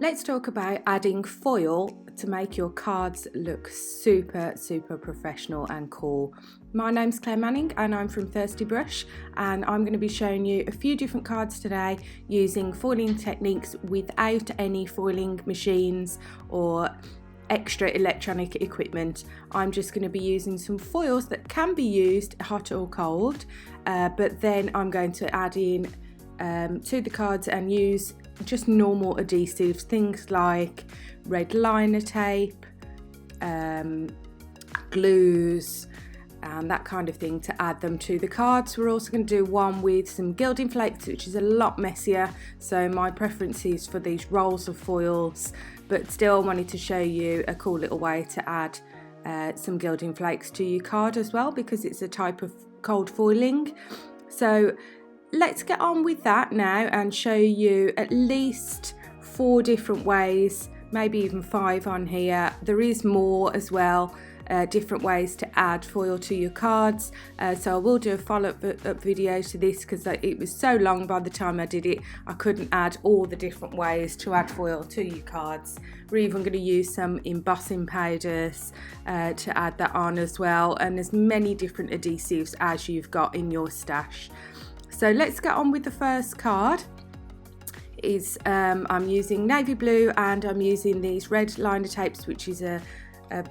Let's talk about adding foil to make your cards look super professional and cool. My name's Claire Manning and I'm from Thirsty Brush, and I'm going to be showing you a few different cards today using foiling techniques without any foiling machines or extra electronic equipment. I'm just going to be using some foils that can be used hot or cold, but then I'm going to add in to the cards and use just normal adhesives, things like red liner tape, glues and that kind of thing, to add them to the cards. We're also going to do one with some gilding flakes, which is a lot messier, so my preference is for these rolls of foils, but still wanted to show you a cool little way to add some gilding flakes to your card as well, because it's a type of cold foiling. So let's get on with that now and show you at least 4 different ways, maybe even 5 on here. There is more as well, different ways to add foil to your cards. So I will do a follow-up video to this because it was so long by the time I did it, I couldn't add all the different ways to add foil to your cards. We're even going to use some embossing powders to add that on as well, and as many different adhesives as you've got in your stash. So let's get on with the first card. I'm using navy blue and I'm using these red liner tapes, which is a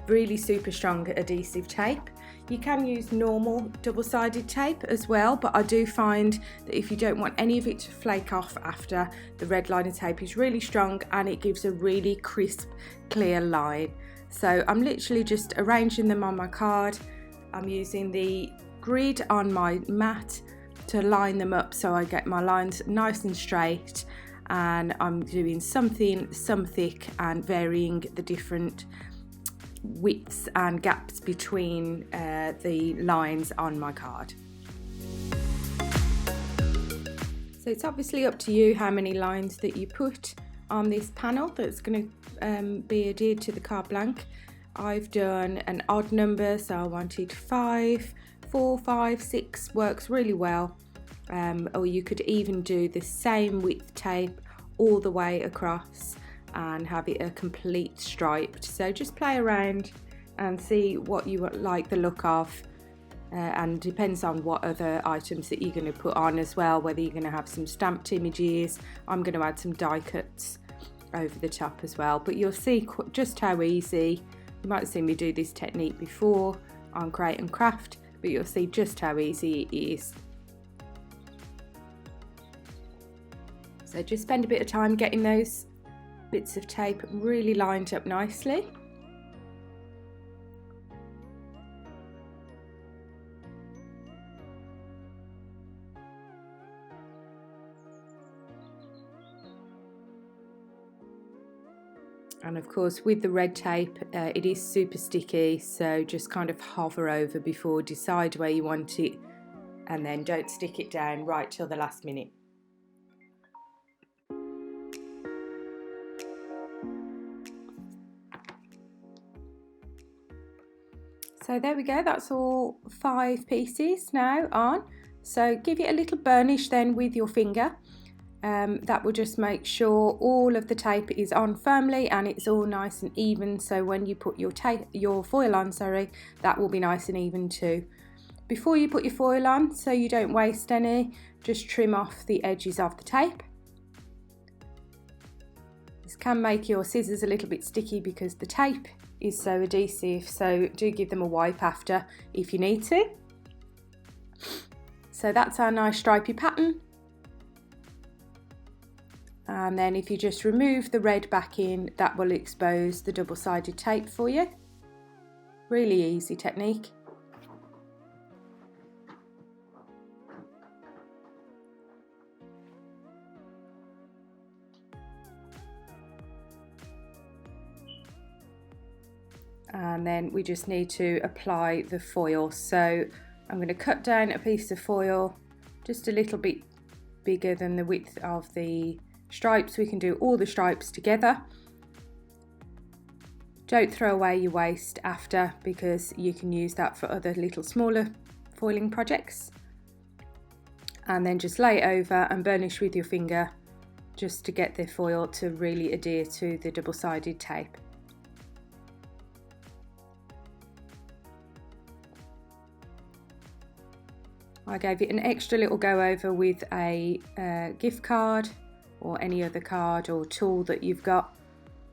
really super strong adhesive tape. You can use normal double-sided tape as well, but I do find that if you don't want any of it to flake off after, the red liner tape is really strong and it gives a really crisp, clear line. So I'm literally just arranging them on my card. I'm using the grid on my mat to line them up so I get my lines nice and straight, and I'm doing some thin, some thick, and varying the different widths and gaps between the lines on my card. So it's obviously up to you how many lines that you put on this panel that's going to be adhered to the card blank. I've done an odd number, so I wanted 5. 4, 5, 6 works really well, or you could even do the same width tape all the way across and have it a complete striped. So just play around and see what you like the look of, and depends on what other items that you're going to put on as well, whether you're going to have some stamped images. I'm going to add some die cuts over the top as well, but you'll see just how easy. You might have seen me do this technique before on Create and Craft, but you'll see just how easy it is. So just spend a bit of time getting those bits of tape really lined up nicely. And of course, with the red tape, it is super sticky, so just kind of hover over before, decide where you want it, and then don't stick it down right till the last minute. So there we go, that's all 5 pieces now on. So give it a little burnish then with your finger. That will just make sure all of the tape is on firmly and it's all nice and even, so when you put your foil on, that will be nice and even too. Before you put your foil on, so you don't waste any, just trim off the edges of the tape. This can make your scissors a little bit sticky because the tape is so adhesive, so do give them a wipe after if you need to. So that's our nice stripy pattern. And then if you just remove the red backing, that will expose the double-sided tape for you. Really easy technique. And then we just need to apply the foil. So I'm going to cut down a piece of foil just a little bit bigger than the width of the stripes. We can do all the stripes together. Don't throw away your waste after, because you can use that for other little smaller foiling projects. And then just lay it over and burnish with your finger just to get the foil to really adhere to the double-sided tape. I gave it an extra little go over with a gift card or any other card or tool that you've got,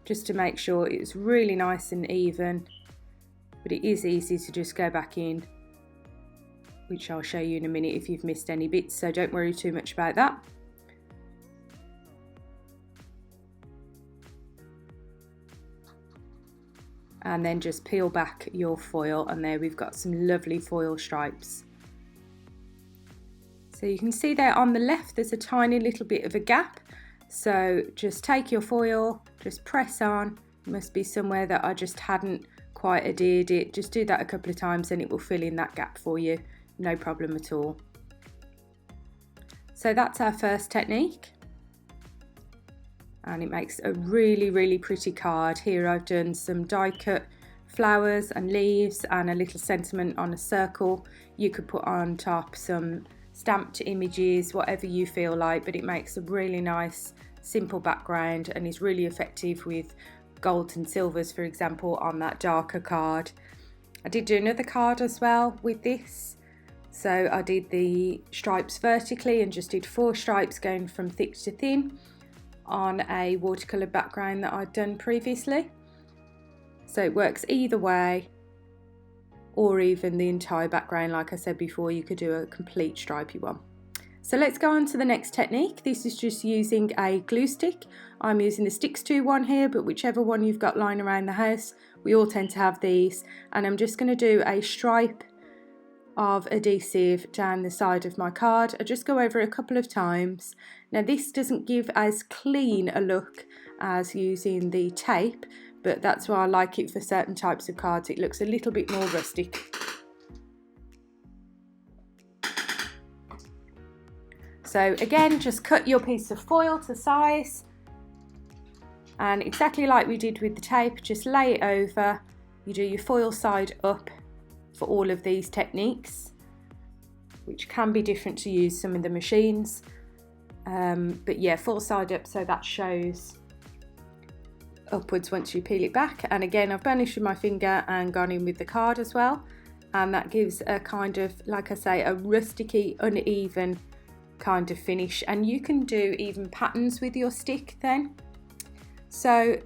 just to make sure it's really nice and even, but it is easy to just go back in, which I'll show you in a minute if you've missed any bits, so don't worry too much about that. And then just peel back your foil, and there we've got some lovely foil stripes. So you can see there on the left there's a tiny little bit of a gap, so just take your foil, just press on. It must be somewhere that I just hadn't quite adhered it. Just do that a couple of times and it will fill in that gap for you, no problem at all. So that's our first technique, and it makes a really pretty card. Here I've done some die cut flowers and leaves and a little sentiment on a circle. You could put on top some stamped images, whatever you feel like, but it makes a really nice simple background and is really effective with golds and silvers, for example, on that darker card. I did do another card as well with this, so I did the stripes vertically and just did 4 stripes going from thick to thin on a watercolour background that I'd done previously. So it works either way, or even the entire background. Like I said before, you could do a complete stripy one. So let's go on to the next technique. This is just using a glue stick. I'm using the Sticks 2 one here, but whichever one you've got lying around the house, we all tend to have these. And I'm just going to do a stripe of adhesive down the side of my card. I just go over it a couple of times. Now this doesn't give as clean a look as using the tape, but that's why I like it for certain types of cards. It looks a little bit more rustic. So again, just cut your piece of foil to size, and exactly like we did with the tape, just lay it over. You do your foil side up for all of these techniques, which can be different to use some of the machines, but yeah, full side up so that shows upwards once you peel it back. And again, I've burnished with my finger and gone in with the card as well, and that gives a kind of, like I say, a rusticy, uneven kind of finish. And you can do even patterns with your stick then. So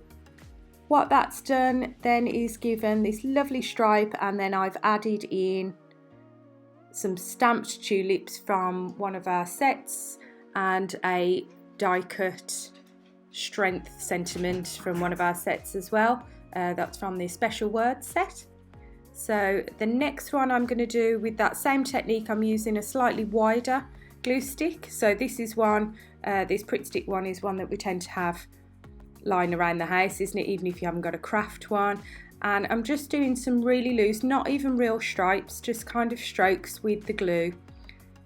what that's done then is given this lovely stripe, and then I've added in some stamped tulips from one of our sets and a die cut strength sentiment from one of our sets as well. That's from the Special Words set. So the next one I'm going to do with that same technique, I'm using a slightly wider glue stick. So this is one, this Pritt Stick one is one that we tend to have lying around the house, isn't it, even if you haven't got a craft one. And I'm just doing some really loose, not even real stripes, just kind of strokes with the glue.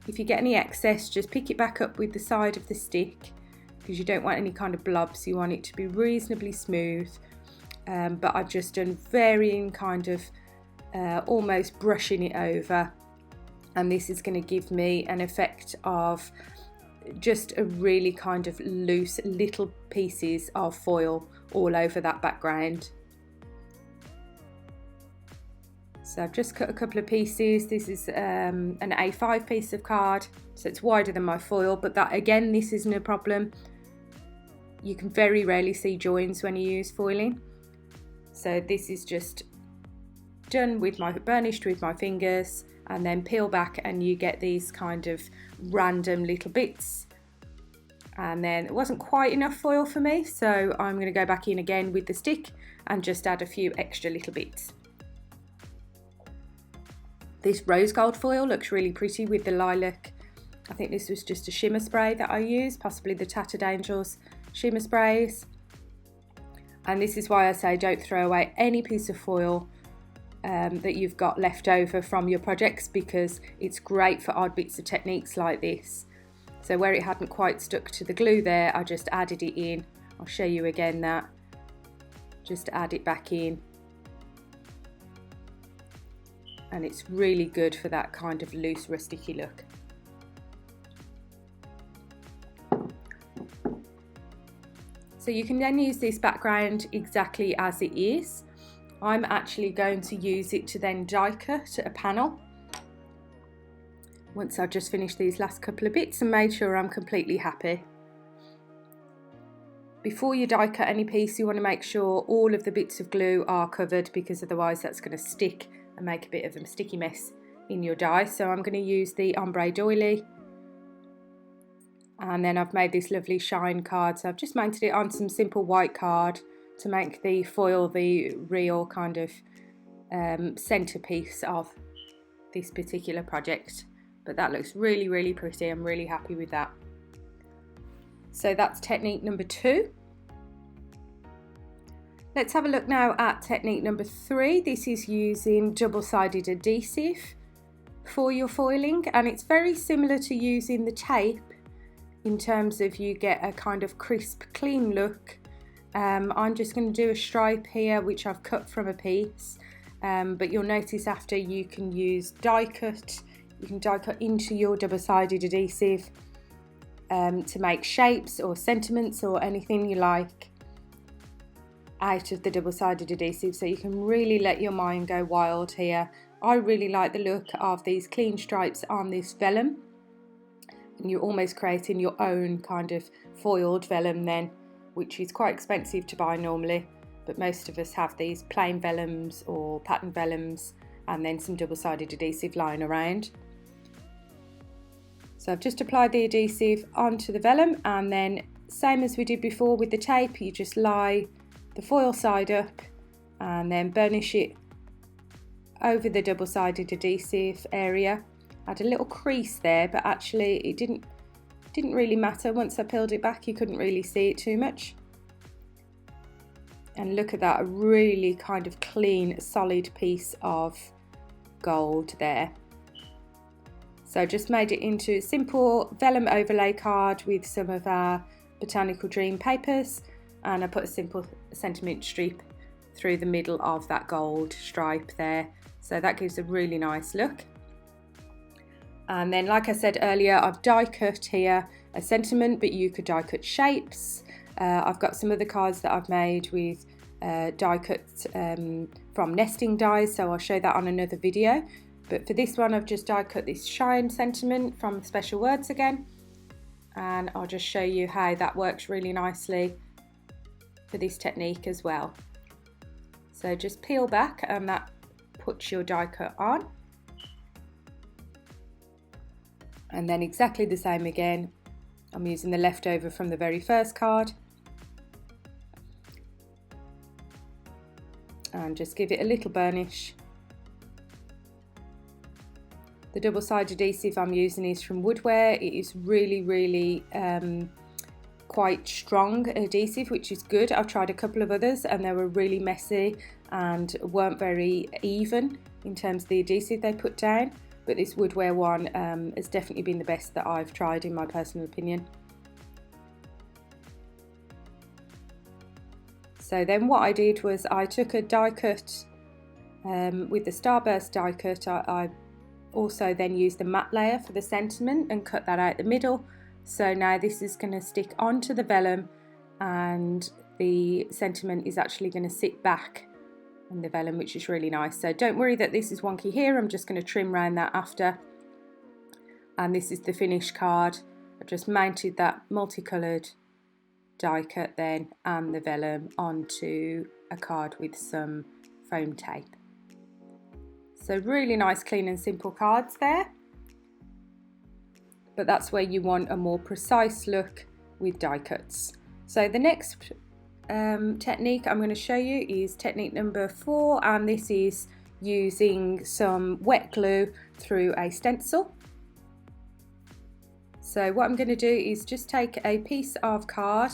If you get any excess, just pick it back up with the side of the stick, because you don't want any kind of blobs. You want it to be reasonably smooth, but I've just done varying kind of almost brushing it over, and this is going to give me an effect of just a really kind of loose little pieces of foil all over that background. So I've just cut a couple of pieces. This is an A5 piece of card, so it's wider than my foil, but that again, this isn't a problem. You can very rarely see joins when you use foiling. So this is just done with my burnished with my fingers, and then peel back and you get these kind of random little bits. And then it wasn't quite enough foil for me, so I'm going to go back in again with the stick and just add a few extra little bits. This rose gold foil looks really pretty with the lilac. I think this was just a shimmer spray that I used, possibly the Tattered Angels shimmer sprays. And this is why I say don't throw away any piece of foil that you've got left over from your projects, because it's great for odd bits of techniques like this. So where it hadn't quite stuck to the glue there, I just added it in. I'll show you again that. Just add it back in. And it's really good for that kind of loose rusticy look. So you can then use this background exactly as it is. I'm actually going to use it to then die cut a panel once I've just finished these last couple of bits and made sure I'm completely happy. Before you die cut any piece, you want to make sure all of the bits of glue are covered, because otherwise that's going to stick and make a bit of a sticky mess in your die. So I'm going to use the ombre doily, and then I've made this lovely shine card. So I've just mounted it on some simple white card to make the foil the real kind of centerpiece of this particular project. But that looks really, really pretty. I'm really happy with that. So that's technique number 2. Let's have a look now at technique number 3. This is using double-sided adhesive for your foiling, and it's very similar to using the tape in terms of you get a kind of crisp, clean look. I'm just going to do a stripe here which I've cut from a piece, but you'll notice after you can use die cut. You can die cut into your double-sided adhesive to make shapes or sentiments or anything you like out of the double-sided adhesive, so you can really let your mind go wild here. I really like the look of these clean stripes on this vellum, and you're almost creating your own kind of foiled vellum then, which is quite expensive to buy normally, but most of us have these plain vellums or pattern vellums and then some double-sided adhesive lying around. So I've just applied the adhesive onto the vellum, and then same as we did before with the tape, you just lie the foil side up and then burnish it over the double-sided adhesive area. I had a little crease there, but actually it didn't really matter. Once I peeled it back, you couldn't really see it too much. And look at that, a really kind of clean, solid piece of gold there. So just made it into a simple vellum overlay card with some of our Botanical Dream papers, and I put a simple sentiment strip through the middle of that gold stripe there. So that gives a really nice look. And then, like I said earlier, I've die cut here a sentiment, but you could die cut shapes. I've got some other cards that I've made with die cut from nesting dies, so I'll show that on another video. But for this one, I've just die cut this shine sentiment from Special Words again, and I'll just show you how that works really nicely for this technique as well. So just peel back and that puts your die cut on, and then exactly the same again. I'm using the leftover from the very first card and just give it a little burnish. The double-sided adhesive I'm using is from Woodware. It is really quite strong adhesive, which is good. I've tried a couple of others and they were really messy and weren't very even in terms of the adhesive they put down, but this Woodware one has definitely been the best that I've tried in my personal opinion. So then what I did was I took a die cut with the Starburst die cut. I also then used the matte layer for the sentiment and cut that out the middle. So now this is going to stick onto the vellum, and the sentiment is actually going to sit back in the vellum, which is really nice. So don't worry that this is wonky here, I'm just going to trim around that after. And this is the finished card. I just mounted that multicoloured die cut then and the vellum onto a card with some foam tape. So really nice, clean and simple cards there. But that's where you want a more precise look with die cuts. So the next technique I'm going to show you is technique number 4, and this is using some wet glue through a stencil. So what I'm going to do is just take a piece of card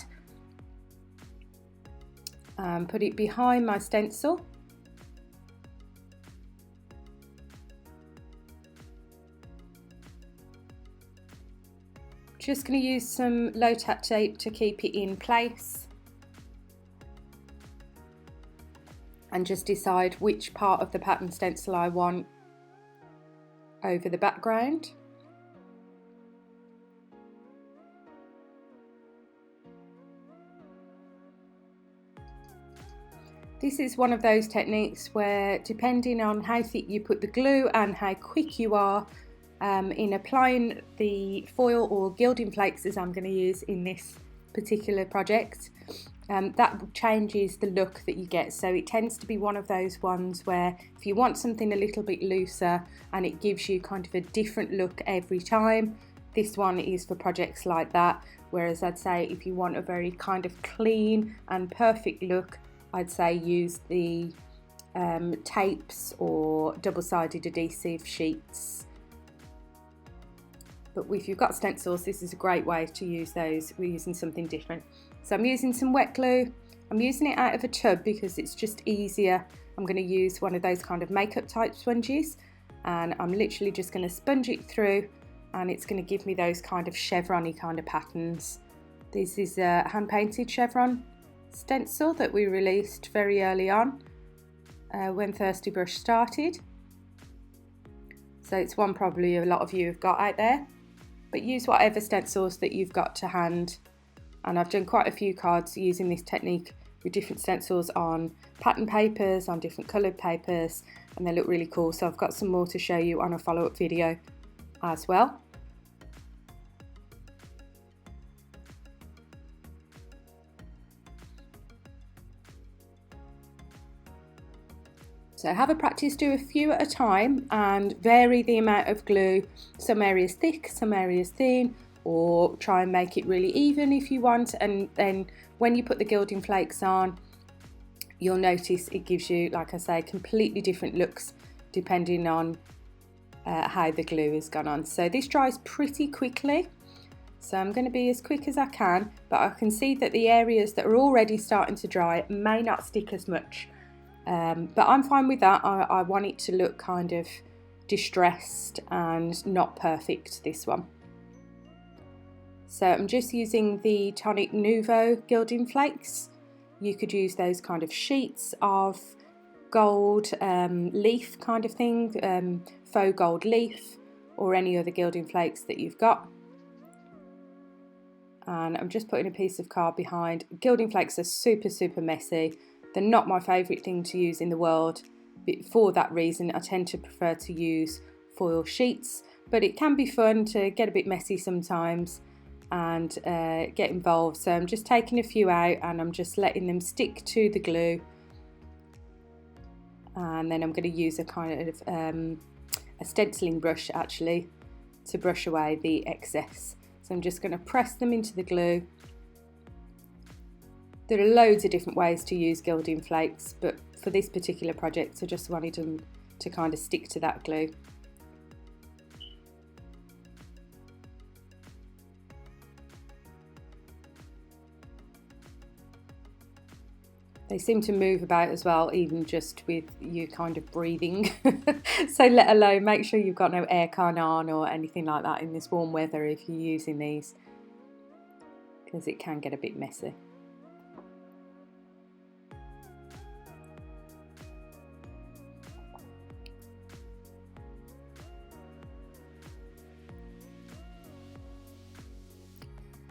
and put it behind my stencil. Just going to use some low tack tape to keep it in place, and just decide which part of the pattern stencil I want over the background. This is one of those techniques where, depending on how thick you put the glue and how quick you are in applying the foil or gilding flakes, as I'm going to use in this particular project, that changes the look that you get. So it tends to be one of those ones where if you want something a little bit looser and it gives you kind of a different look every time, this one is for projects like that. Whereas I'd say if you want a very kind of clean and perfect look, I'd say use the tapes or double-sided adhesive sheets. But if you've got stencils, this is a great way to use those. We're using something different. So I'm using some wet glue. I'm using it out of a tub because it's just easier. I'm going to use one of those kind of makeup type sponges, and I'm literally just going to sponge it through, and it's going to give me those kind of chevron-y kind of patterns. This is a hand-painted chevron stencil that we released very early on when Thirsty Brush started. So it's one probably a lot of you have got out there. But use whatever stencils that you've got to hand. And I've done quite a few cards using this technique with different stencils on pattern papers, on different coloured papers, and they look really cool. So I've got some more to show you on a follow-up video as well. So have a practice, do a few at a time and vary the amount of glue. Some areas thick, some areas thin, or try and make it really even if you want. And then when you put the gilding flakes on, you'll notice it gives you, like I say, completely different looks depending on how the glue has gone on. So this dries pretty quickly. So I'm going to be as quick as I can, but I can see that the areas that are already starting to dry may not stick as much. But I'm fine with that. I want it to look kind of distressed and not perfect, this one. So I'm just using the Tonic Nouveau gilding flakes. You could use those kind of sheets of gold leaf kind of thing, faux gold leaf, or any other gilding flakes that you've got. And I'm just putting a piece of card behind. Gilding flakes are super messy. They're not my favourite thing to use in the world. But for that reason, I tend to prefer to use foil sheets. But it can be fun to get a bit messy sometimes and get involved. So I'm just taking a few out and I'm just letting them stick to the glue. And then I'm going to use a kind of a stenciling brush actually to brush away the excess. So I'm just going to press them into the glue. There are loads of different ways to use gilding flakes, but for this particular project I just wanted them to kind of stick to that glue. They seem to move about as well, even just with you kind of breathing. So let alone, make sure you've got no aircon on or anything like that in this warm weather if you're using these, because it can get a bit messy.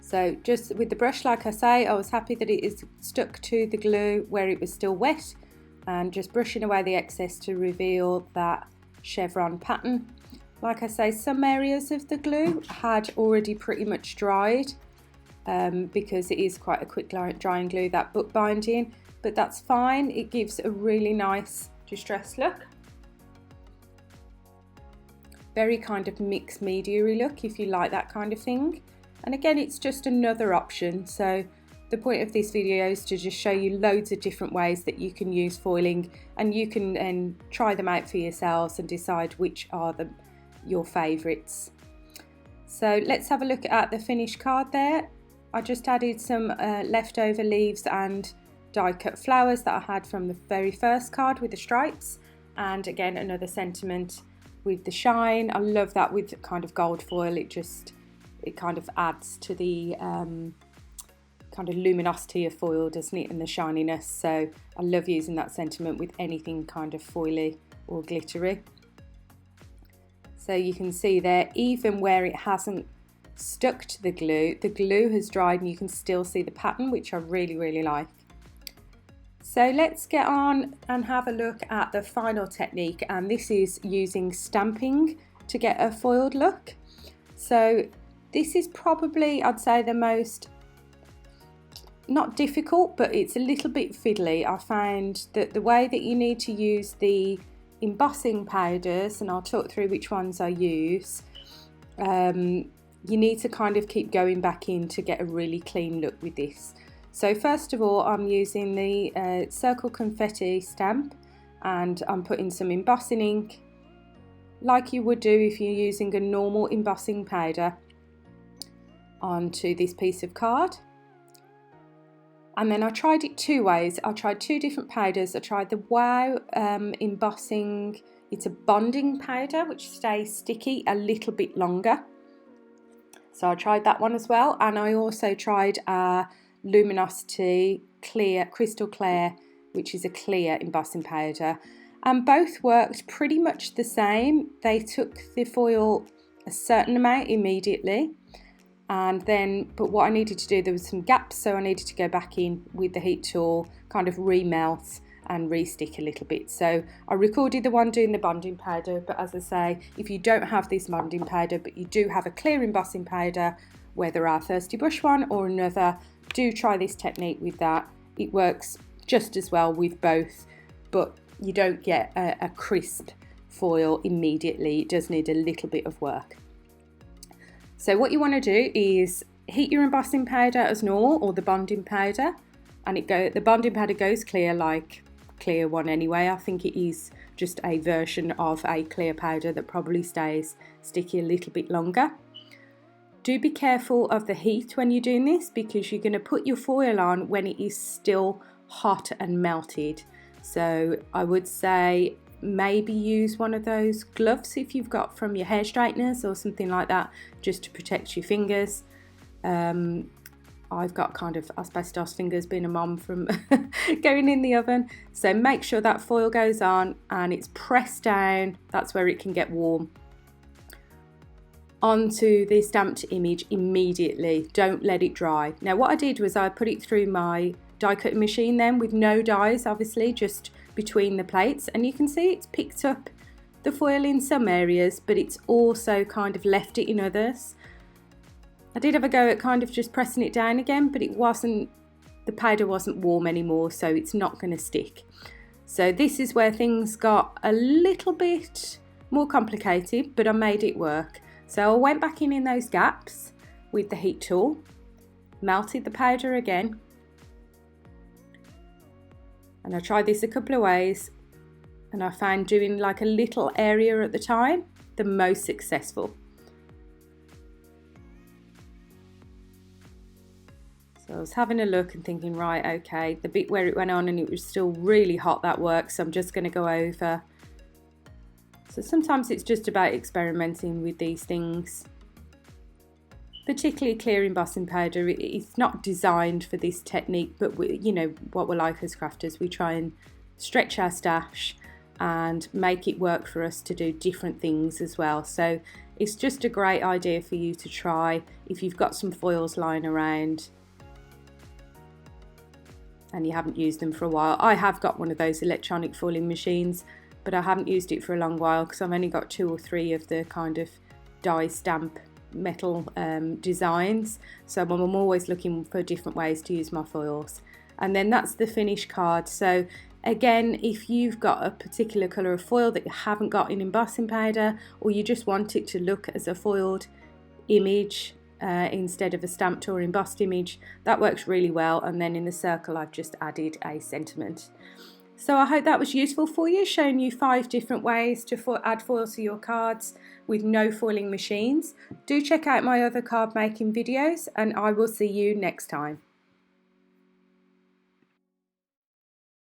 So just with the brush, like I say, I was happy that it is stuck to the glue where it was still wet, and just brushing away the excess to reveal that chevron pattern. Like I say, some areas of the glue had already pretty much dried because it is quite a quick drying glue, that book binding, but that's fine. It gives a really nice distressed look. Very kind of mixed media-y look if you like that kind of thing. And again, it's just another option. So the point of this video is to just show you loads of different ways that you can use foiling, and you can try them out for yourselves and decide which are your favourites. So let's have a look at the finished card there. I just added some leftover leaves and die cut flowers that I had from the very first card with the stripes, and again another sentiment with the shine. I love that with kind of gold foil. It kind of adds to the kind of luminosity of foil, doesn't it, and the shininess. So I love using that sentiment with anything kind of foily or glittery. So you can see there, even where it hasn't stuck to the glue has dried and you can still see the pattern, which I really like. So let's get on and have a look at the final technique, and this is using stamping to get a foiled look. So this is probably, I'd say, the most, not difficult, but it's a little bit fiddly. I find that the way that you need to use the embossing powders, and I'll talk through which ones I use, you need to kind of keep going back in to get a really clean look with this. So first of all, I'm using the circle confetti stamp, and I'm putting some embossing ink like you would do if you're using a normal embossing powder onto this piece of card. And then I tried it two ways. I tried two different powders. I tried the Wow embossing, it's a bonding powder which stays sticky a little bit longer. So I tried that one as well, and I also tried Luminosity clear, crystal clear, which is a clear embossing powder, and both worked pretty much the same. They took the foil a certain amount immediately, and then, but what I needed to do, there was some gaps, so I needed to go back in with the heat tool, kind of remelt and re-stick a little bit. So I recorded the one doing the bonding powder, but as I say, if you don't have this bonding powder but you do have a clear embossing powder, whether our Thirsty Brush one or another, do try this technique with that. It works just as well with both, but you don't get a crisp foil immediately. It does need a little bit of work. So what you want to do is heat your embossing powder as normal, or the bonding powder, and the bonding powder goes clear like clear one anyway. I think it is just a version of a clear powder that probably stays sticky a little bit longer. Do be careful of the heat when you're doing this, because you're going to put your foil on when it is still hot and melted. So I would say maybe use one of those gloves if you've got from your hair straighteners or something like that, just to protect your fingers. I've got kind of asbestos fingers being a mom from going in the oven. So make sure that foil goes on and it's pressed down. That's where it can get warm. Onto the stamped image immediately. Don't let it dry. Now what I did was I put it through my die cutting machine then, with no dies obviously, just between the plates, and you can see it's picked up the foil in some areas, but it's also kind of left it in others. I did have a go at kind of just pressing it down again, but the powder wasn't warm anymore, so it's not going to stick. So this is where things got a little bit more complicated, but I made it work. So I went back in those gaps with the heat tool, melted the powder again, and I tried this a couple of ways, and I found doing like a little area at the time the most successful. So I was having a look and thinking, right, okay, the bit where it went on and it was still really hot, that works, so I'm just going to go over. So sometimes it's just about experimenting with these things. Particularly clear embossing powder, it's not designed for this technique, but you know what we're like as crafters, we try and stretch our stash and make it work for us to do different things as well. So it's just a great idea for you to try if you've got some foils lying around and you haven't used them for a while. I have got one of those electronic foiling machines, but I haven't used it for a long while because I've only got 2 or 3 of the kind of die stamp metal designs, so I'm always looking for different ways to use my foils. And then that's the finished card. So again, if you've got a particular colour of foil that you haven't got in embossing powder, or you just want it to look as a foiled image instead of a stamped or embossed image, that works really well. And then in the circle I've just added a sentiment. So I hope that was useful for you, showing you 5 different ways to add foils to your cards with no foiling machines. Do check out my other card making videos, and I will see you next time.